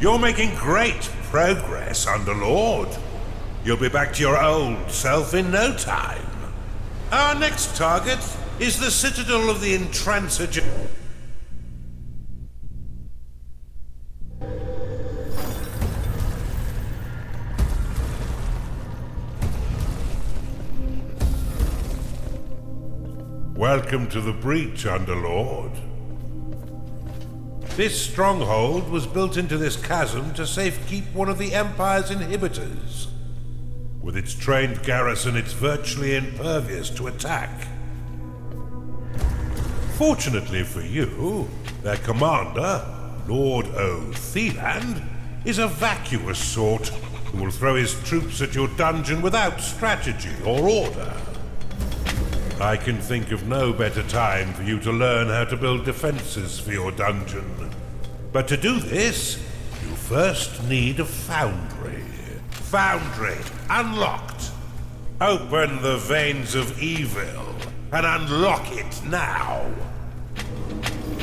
You're making great progress, Underlord. You'll be back to your old self in no time. Our next target is the Citadel of the Intransigent. Welcome to the breach, Underlord. This stronghold was built into this chasm to safekeep one of the Empire's inhibitors. With its trained garrison, it's virtually impervious to attack. Fortunately for you, their commander, Lord O'Theland, is a vacuous sort who will throw his troops at your dungeon without strategy or order. I can think of no better time for you to learn how to build defenses for your dungeon. But to do this, you first need a foundry. Foundry unlocked. Open the veins of evil and unlock it now.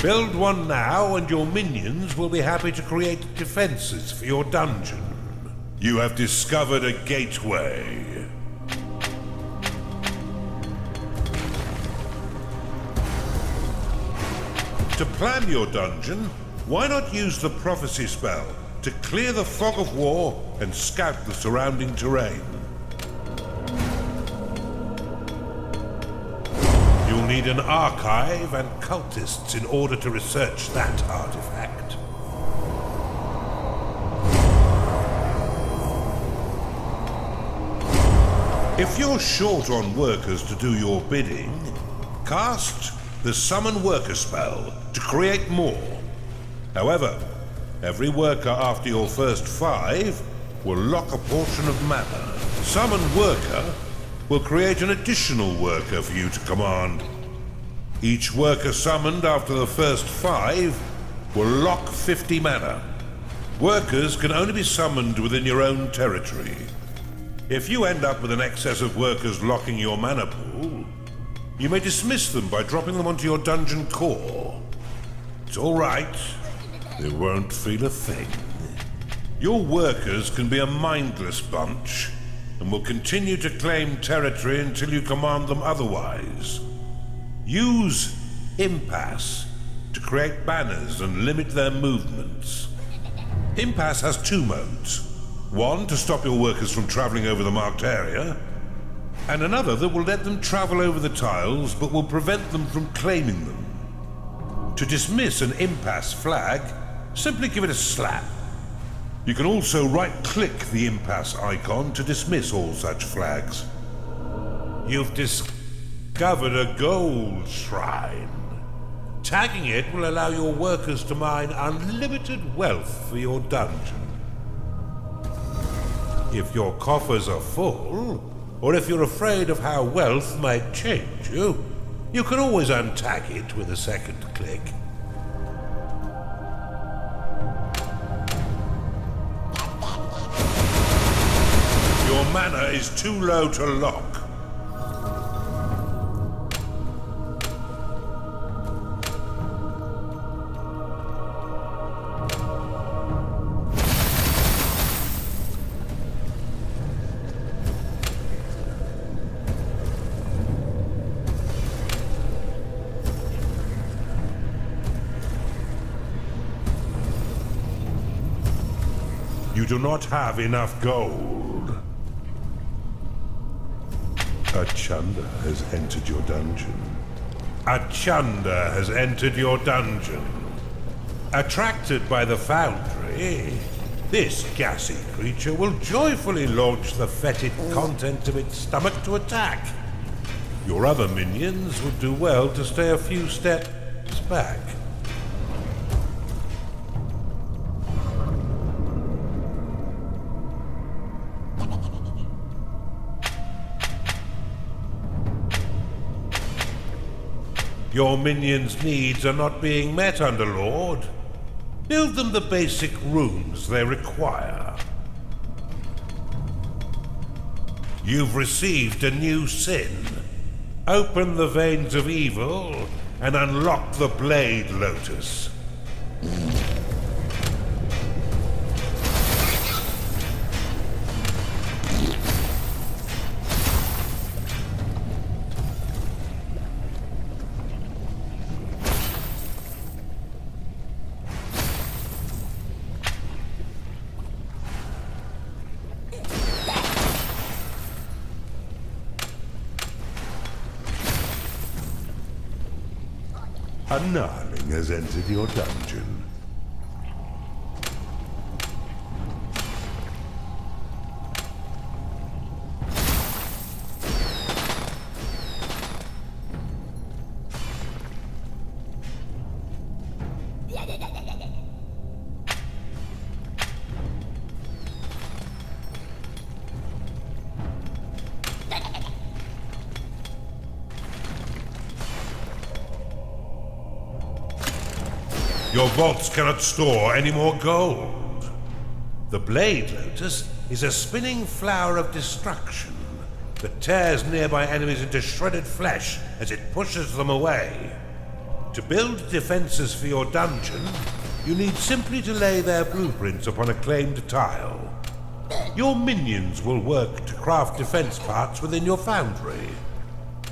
Build one now and your minions will be happy to create defenses for your dungeon. You have discovered a gateway. To plan your dungeon, why not use the prophecy spell to clear the fog of war and scout the surrounding terrain? You'll need an archive and cultists in order to research that artifact. If you're short on workers to do your bidding, cast the Summon Worker spell to create more. However, every worker after your first 5 will lock a portion of mana. Summon Worker will create an additional worker for you to command. Each worker summoned after the first 5 will lock 50 mana. Workers can only be summoned within your own territory. If you end up with an excess of workers locking your mana pool, you may dismiss them by dropping them onto your dungeon core. It's all right. They won't feel a thing. Your workers can be a mindless bunch and will continue to claim territory until you command them otherwise. Use Impasse to create banners and limit their movements. Impasse has 2 modes. One to stop your workers from traveling over the marked area, and another that will let them travel over the tiles but will prevent them from claiming them. To dismiss an Impasse flag, simply give it a slap. You can also right-click the Impasse icon to dismiss all such flags. You've discovered a gold shrine. Tagging it will allow your workers to mine unlimited wealth for your dungeon. If your coffers are full, or if you're afraid of how wealth might change you, you can always untag it with a second click. Your mana is too low to lock. You do not have enough gold. A Chunder has entered your dungeon. A Chunder has entered your dungeon. Attracted by the foundry, this gassy creature will joyfully launch the fetid contents of its stomach to attack. Your other minions would do well to stay a few steps back. Your minions' needs are not being met, Underlord. Build them the basic rooms they require. You've received a new sin. Open the veins of evil and unlock the Blade Lotus. A gnarling has entered your dungeon. Your vaults cannot store any more gold. The Blade Lotus is a spinning flower of destruction that tears nearby enemies into shredded flesh as it pushes them away. To build defenses for your dungeon, you need simply to lay their blueprints upon a claimed tile. Your minions will work to craft defense parts within your foundry,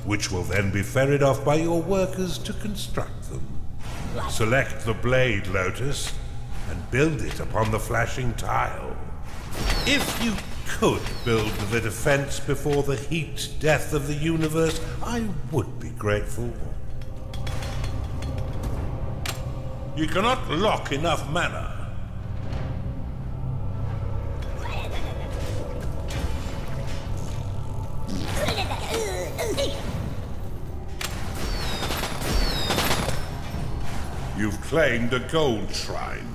which will then be ferried off by your workers to construct them. Select the Blade Lotus and build it upon the flashing tile. If you could build the defense before the heat death of the universe, I would be grateful. You cannot lock enough mana. You've claimed a gold shrine.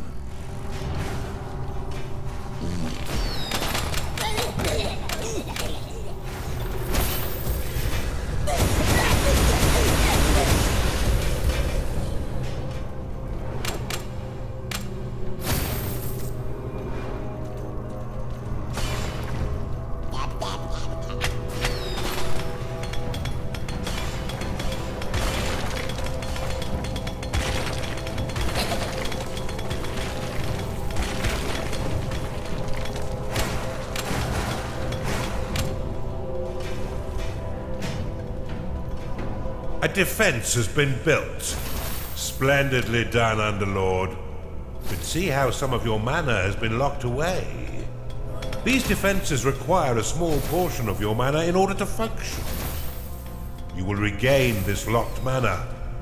A defense has been built. Splendidly done, Underlord. But see how some of your mana has been locked away. These defenses require a small portion of your mana in order to function. You will regain this locked mana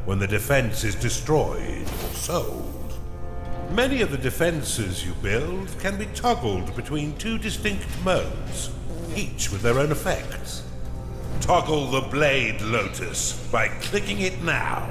when the defense is destroyed or sold. Many of the defenses you build can be toggled between two distinct modes, each with their own effects. Toggle the Blade Lotus by clicking it now.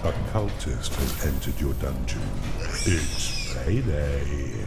A cultist has entered your dungeon. It's payday.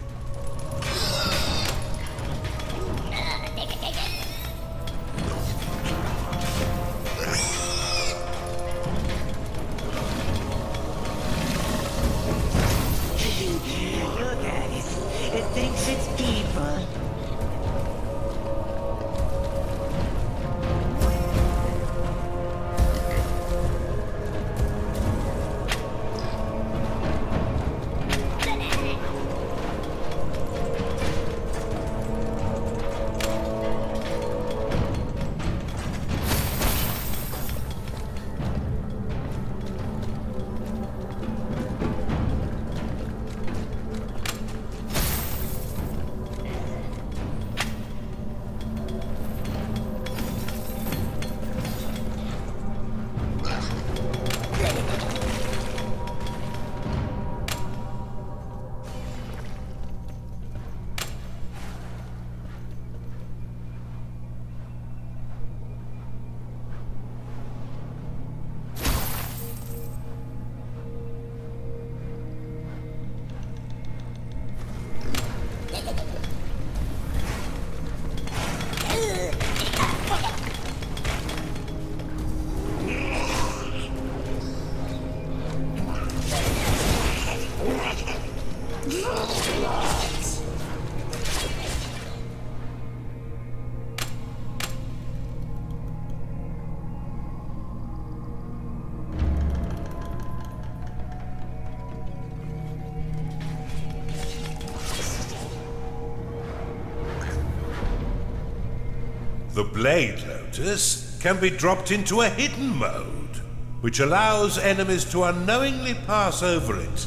The Blade Lotus can be dropped into a hidden mode, which allows enemies to unknowingly pass over it.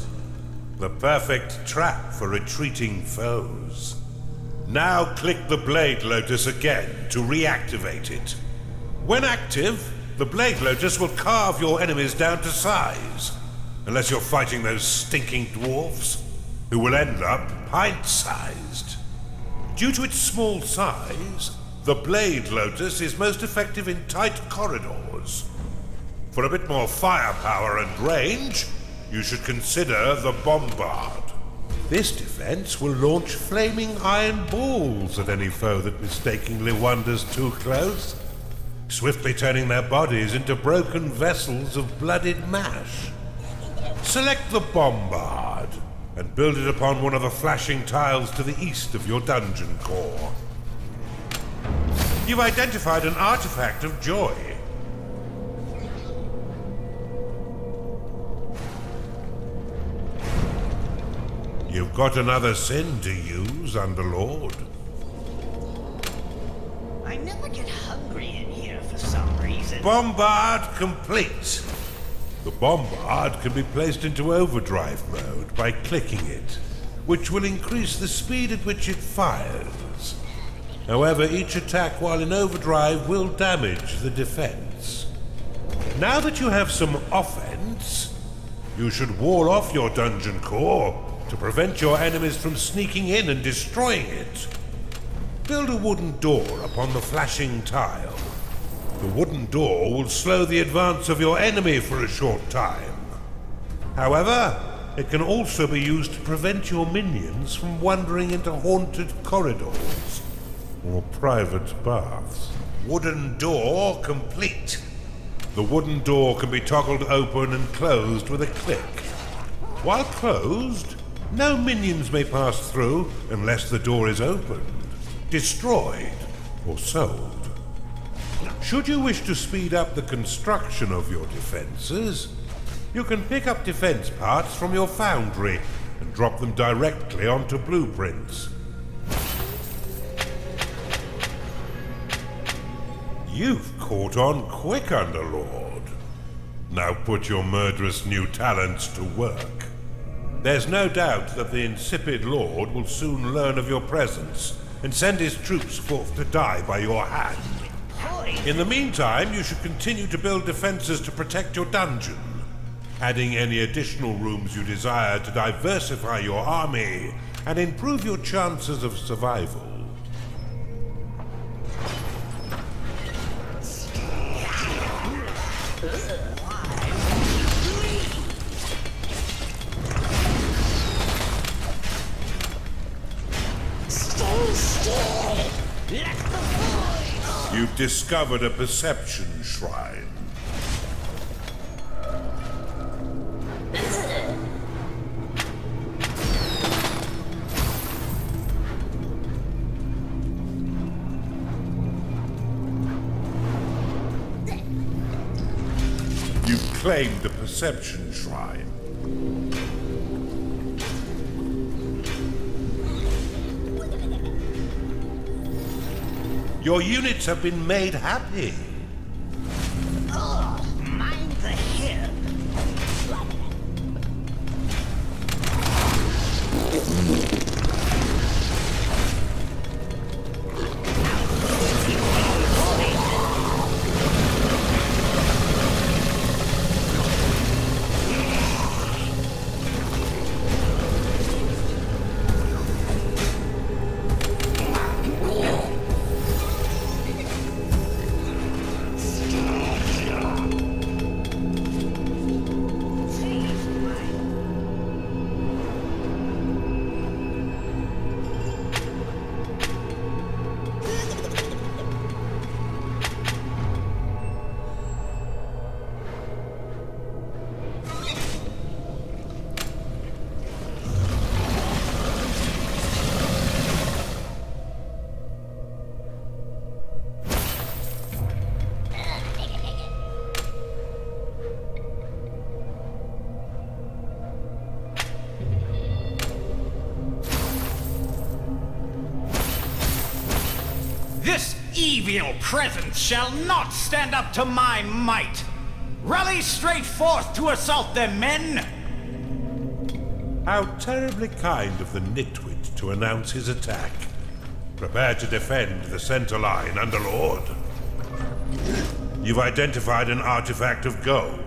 The perfect trap for retreating foes. Now click the Blade Lotus again to reactivate it. When active, the Blade Lotus will carve your enemies down to size, unless you're fighting those stinking dwarfs, who will end up pint-sized. Due to its small size, the Blade Lotus is most effective in tight corridors. For a bit more firepower and range, you should consider the Bombard. This defense will launch flaming iron balls at any foe that mistakenly wanders too close, swiftly turning their bodies into broken vessels of blooded mash. Select the Bombard and build it upon one of the flashing tiles to the east of your dungeon core. You've identified an artifact of joy. You've got another sin to use, Underlord. I never get hungry in here for some reason. Bombard complete. The Bombard can be placed into overdrive mode by clicking it, which will increase the speed at which it fires. However, each attack while in overdrive will damage the defense. Now that you have some offense, you should wall off your dungeon core to prevent your enemies from sneaking in and destroying it. Build a wooden door upon the flashing tile. The wooden door will slow the advance of your enemy for a short time. However, it can also be used to prevent your minions from wandering into haunted corridors or private baths. Wooden door complete. The wooden door can be toggled open and closed with a click. While closed, no minions may pass through unless the door is opened, destroyed, or sold. Should you wish to speed up the construction of your defenses, you can pick up defense parts from your foundry and drop them directly onto blueprints. You've caught on quick, Underlord. Now put your murderous new talents to work. There's no doubt that the insipid Lord will soon learn of your presence and send his troops forth to die by your hand. In the meantime, you should continue to build defenses to protect your dungeon, adding any additional rooms you desire to diversify your army and improve your chances of survival. Stay still. Let the voice. You've discovered a perception shrine. You've claimed the perception shrine. Your units have been made happy. Oh, mind the hip. evil presence shall not stand up to my might. Rally straight forth to assault them, men! How terribly kind of the nitwit to announce his attack. Prepare to defend the center line, Underlord. You've identified an artifact of gold.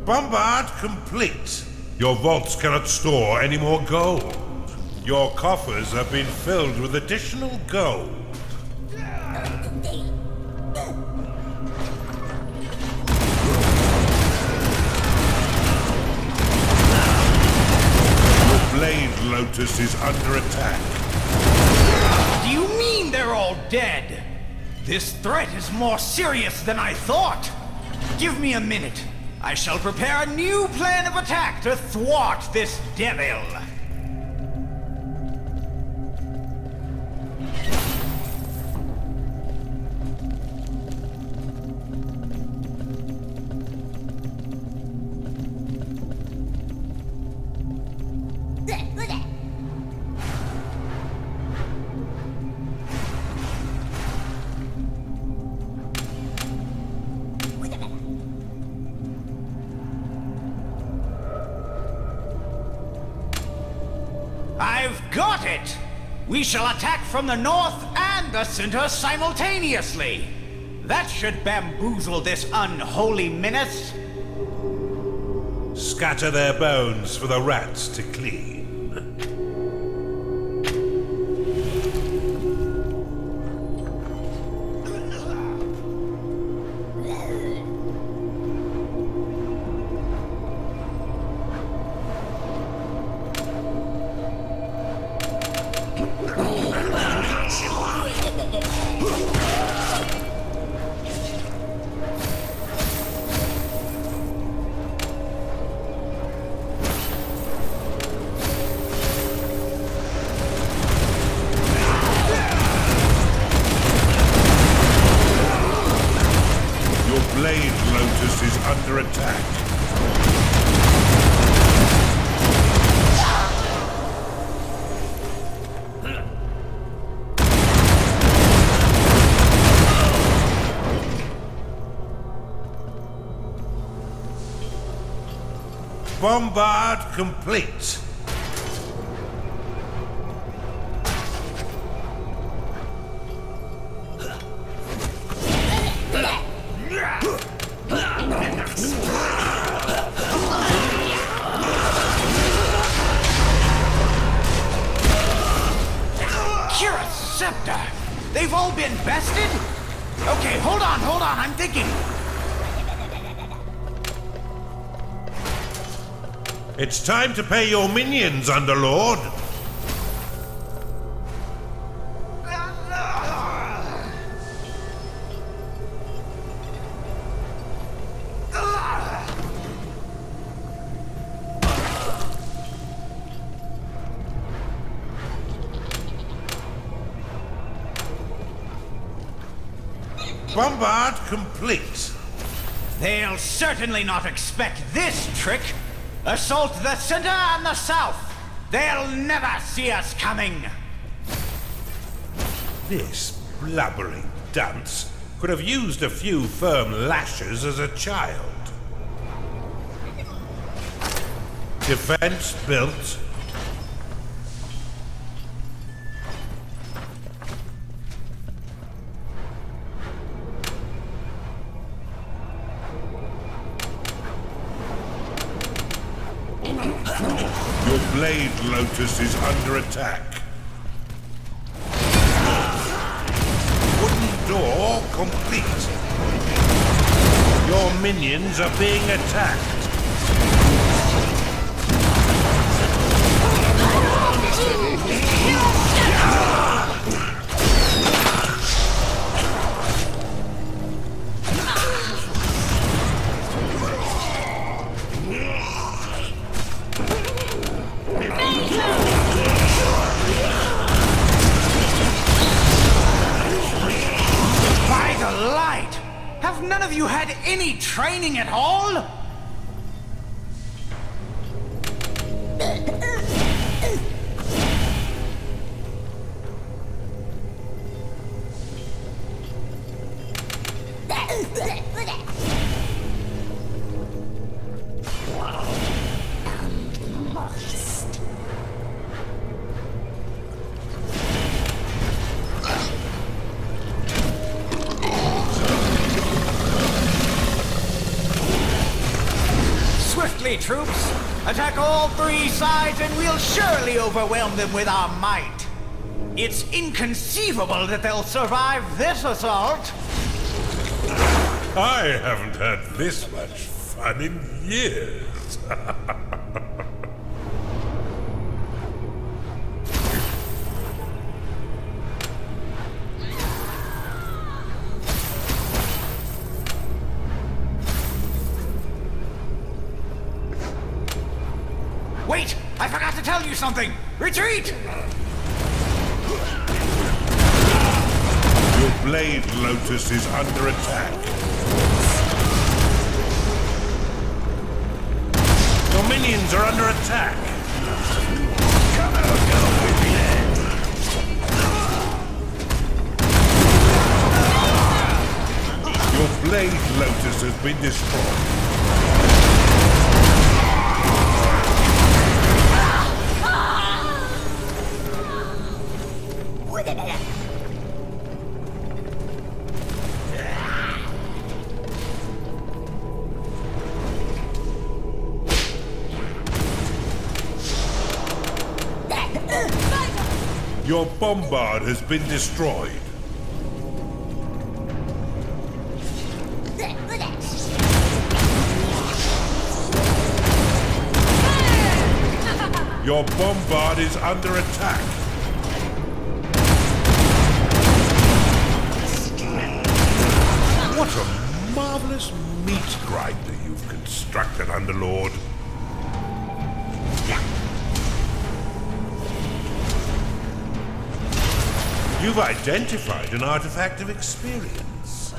Bombard complete. Your vaults cannot store any more gold. Your coffers have been filled with additional gold. Your Blade Lotus is under attack. Do you mean they're all dead? This threat is more serious than I thought. Give me a minute. I shall prepare a new plan of attack to thwart this devil. I've got it! We shall attack from the north and the center simultaneously. That should bamboozle this unholy menace. Scatter their bones for the rats to clean. Blade Lotus is under attack. Bombard complete. They've all been bested? Okay, hold on, I'm thinking. It's time to pay your minions, Underlord. Bombard complete. They'll certainly not expect this trick. Assault the center and the south. They'll never see us coming. This blubbering dunce could have used a few firm lashes as a child. Defense built. Your Blade Lotus is under attack. Wooden door complete. Your minions are being attacked. Have none of you had any training at all? Swiftly, troops! Attack all three sides and we'll surely overwhelm them with our might. It's inconceivable that they'll survive this assault. I haven't had this much fun in years. Wait! I forgot to tell you something! Retreat! Your blade, Lotus, is under attack. Your minions are under attack. Come on, go with me then. Your blade, Lotus, has been destroyed. Your bombard has been destroyed. Your bombard is under attack. What a marvelous meat grinder you've constructed, Underlord. You've identified an artifact of experience.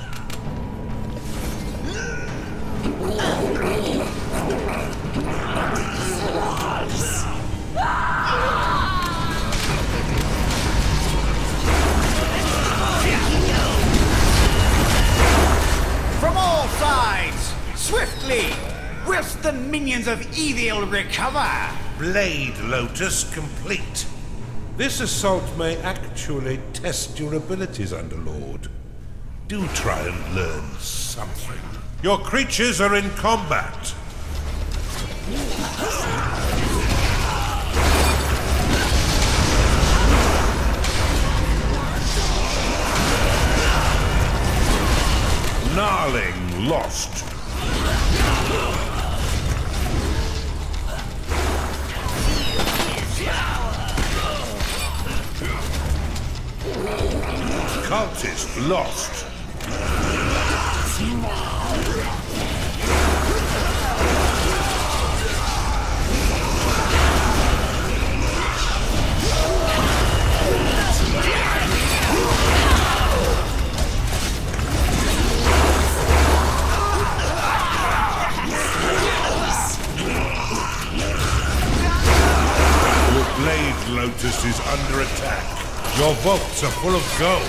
From all sides, swiftly, whilst the minions of evil recover. Blade Lotus complete. This assault may actually test your abilities, Underlord. Do try and learn something. Your creatures are in combat. Gnarling lost. Cultist lost. Your blade, Lotus, is under attack. Your vaults are full of gold.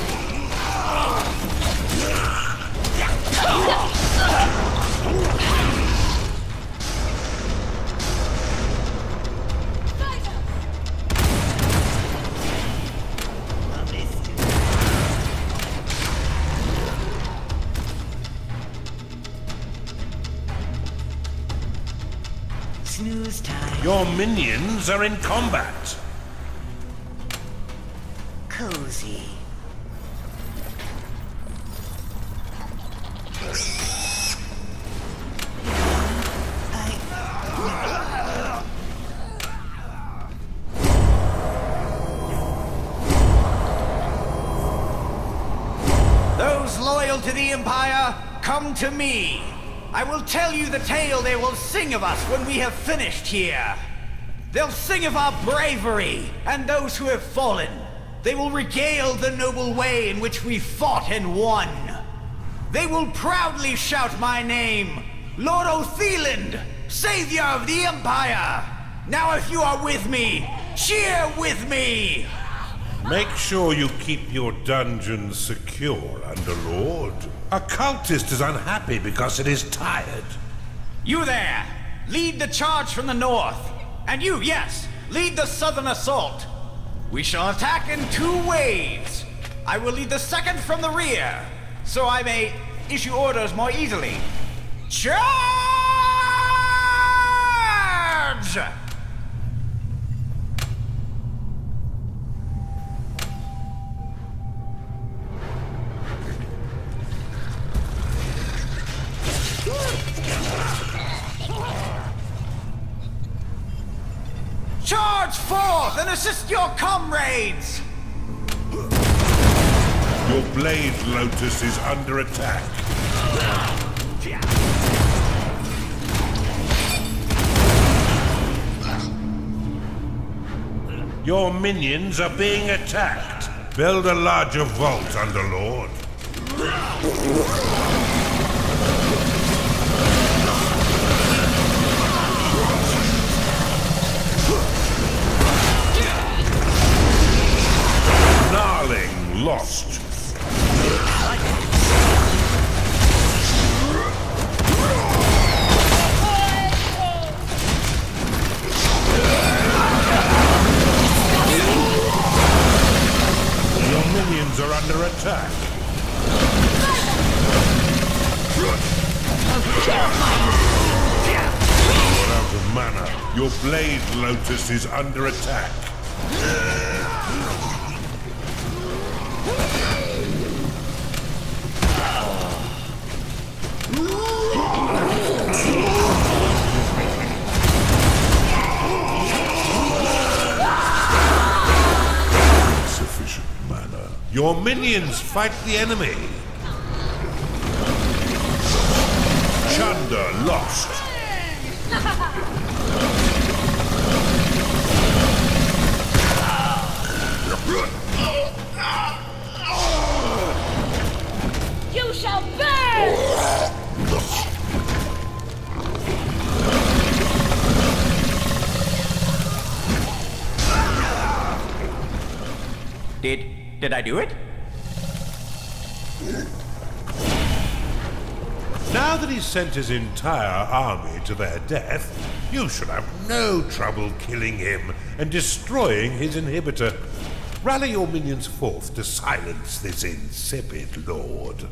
Snooze time. Your minions are in combat. Cozy. Those loyal to the Empire, come to me. I will tell you the tale they will sing of us when we have finished here. They'll sing of our bravery and those who have fallen. They will regale the noble way in which we fought and won. They will proudly shout my name, Lord Otheland, Savior of the Empire. Now if you are with me, cheer with me. Make sure you keep your dungeon secure, Underlord. A cultist is unhappy because it is tired. You there, lead the charge from the north. And you, yes, lead the southern assault. We shall attack in 2 waves. I will lead the second from the rear, so I may issue orders more easily. Charge! faster! Charge forth and assist your comrades! Your blade, Lotus, is under attack. Your minions are being attacked. Build a larger vault, Underlord. Gnarling lost. Your minions are under attack. You're out of mana. Your blade, Lotus, is under attack. Insufficient mana. Your minions fight the enemy. Chunder lost. You shall burn! Did I do it? Now that he's sent his entire army to their death, you should have no trouble killing him and destroying his inhibitor. Rally your minions forth to silence this insipid lord.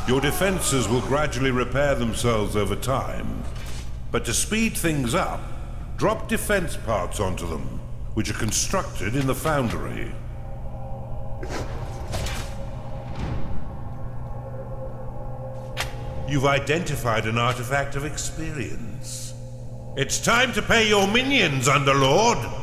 Your defenses will gradually repair themselves over time, but to speed things up, drop defense parts onto them, which are constructed in the foundry. You've identified an artifact of experience. It's time to pay your minions, Underlord!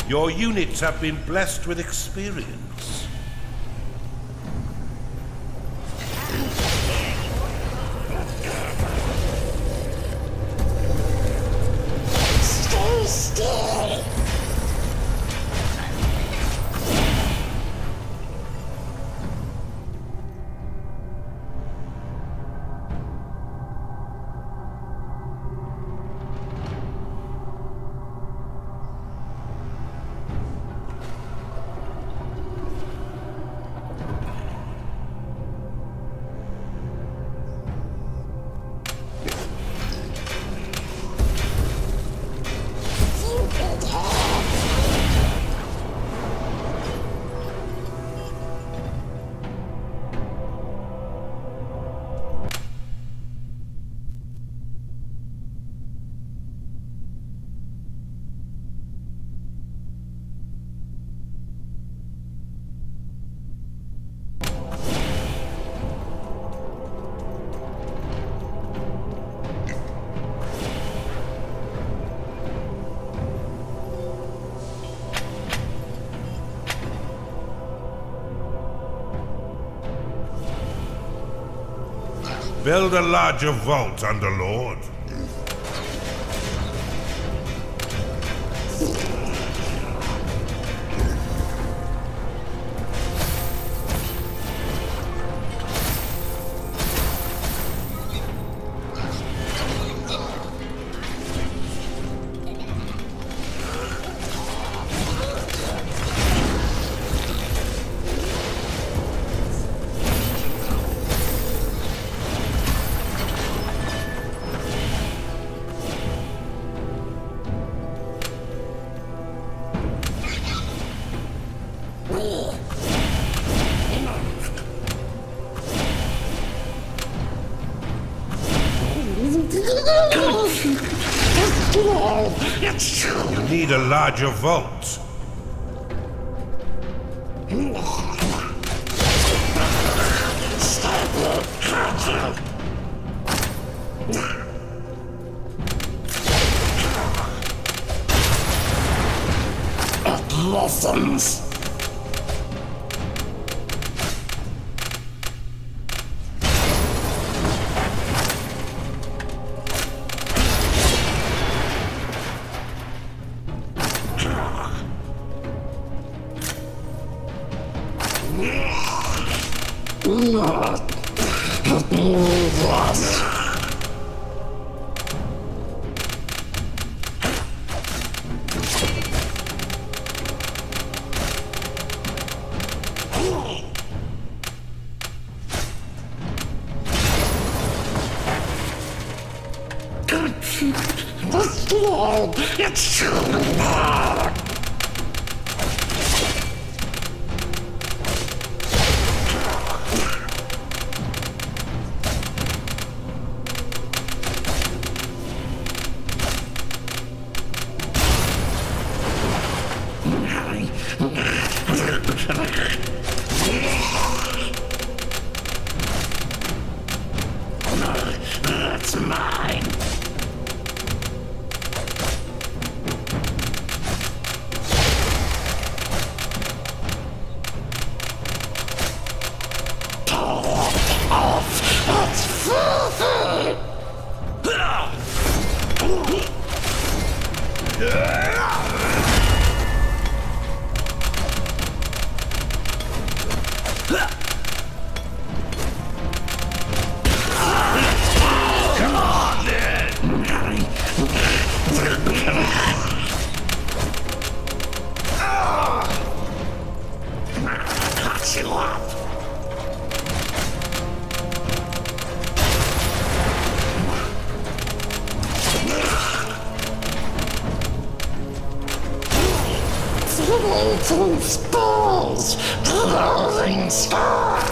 Your units have been blessed with experience. Stay still! Build a larger vault, Underlord. You need a larger vault. It listens. It's too loud. That's mine. Fleeting spells, glowing stars.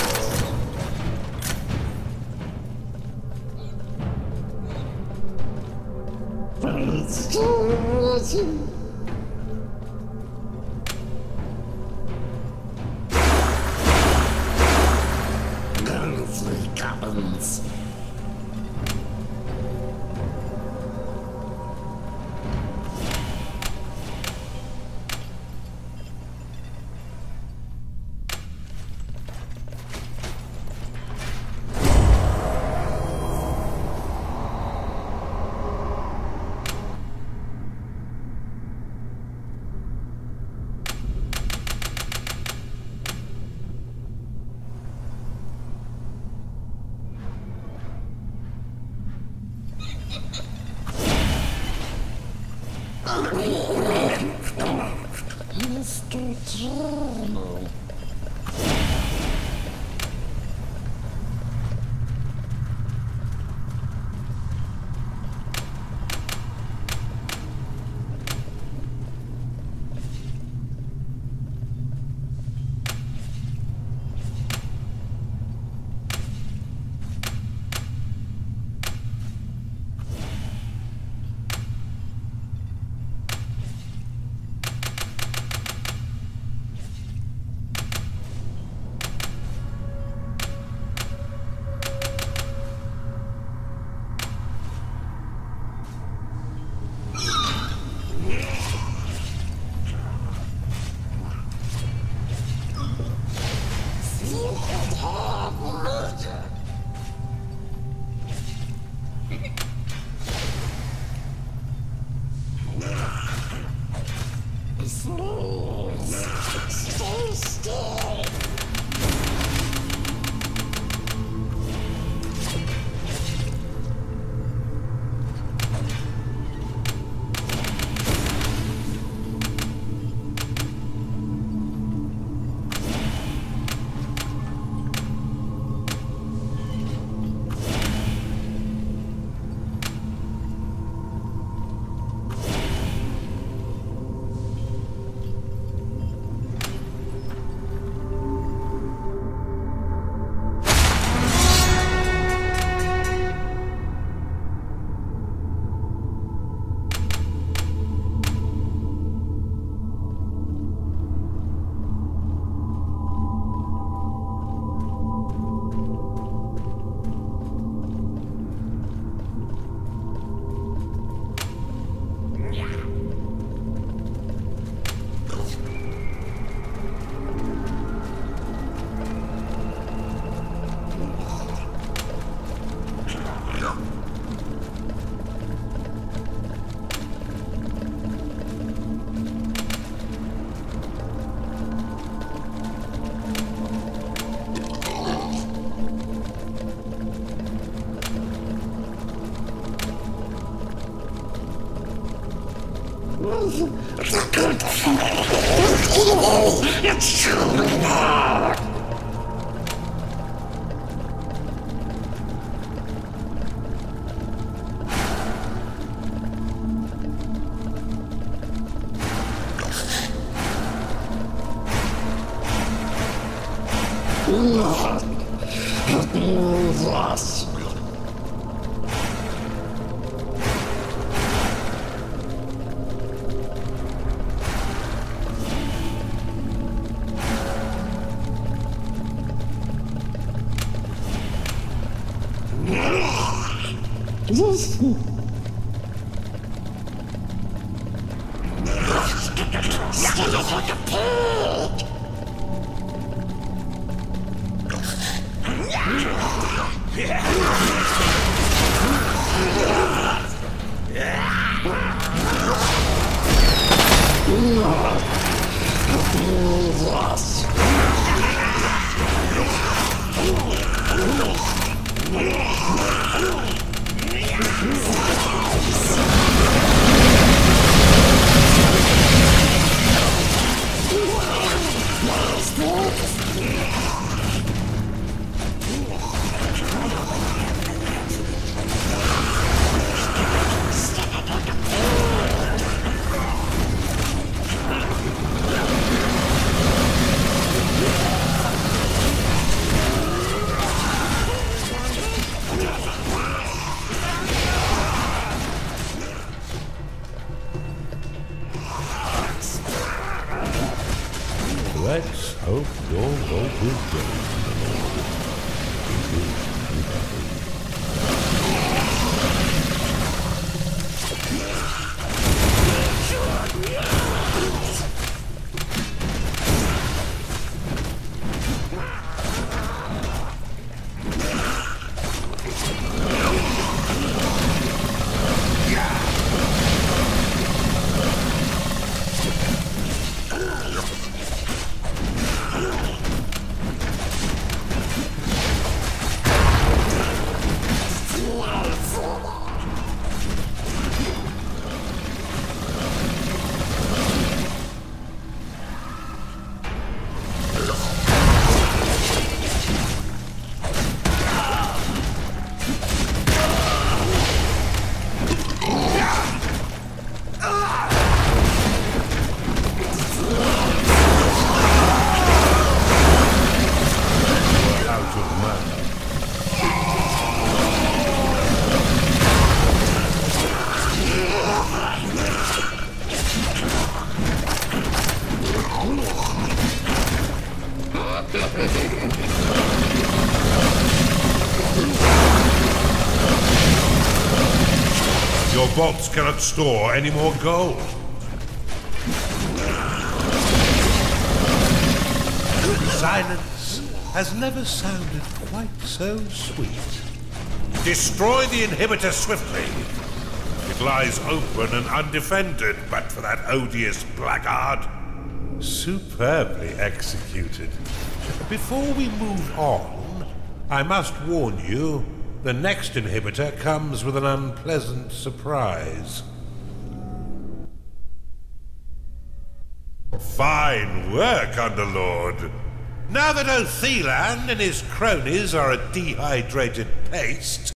Ghostly goblins. Mr. Journal. Stay still. It's truly there! Yes. Stay like a pig! Let's hope your hope is good. Your vaults cannot store any more gold. Silence has never sounded quite so sweet. Destroy the inhibitor swiftly. It lies open and undefended, but for that odious blackguard. Superbly executed. Before we move on, I must warn you, the next inhibitor comes with an unpleasant surprise. Fine work, Underlord. Now that Othelan and his cronies are a dehydrated paste,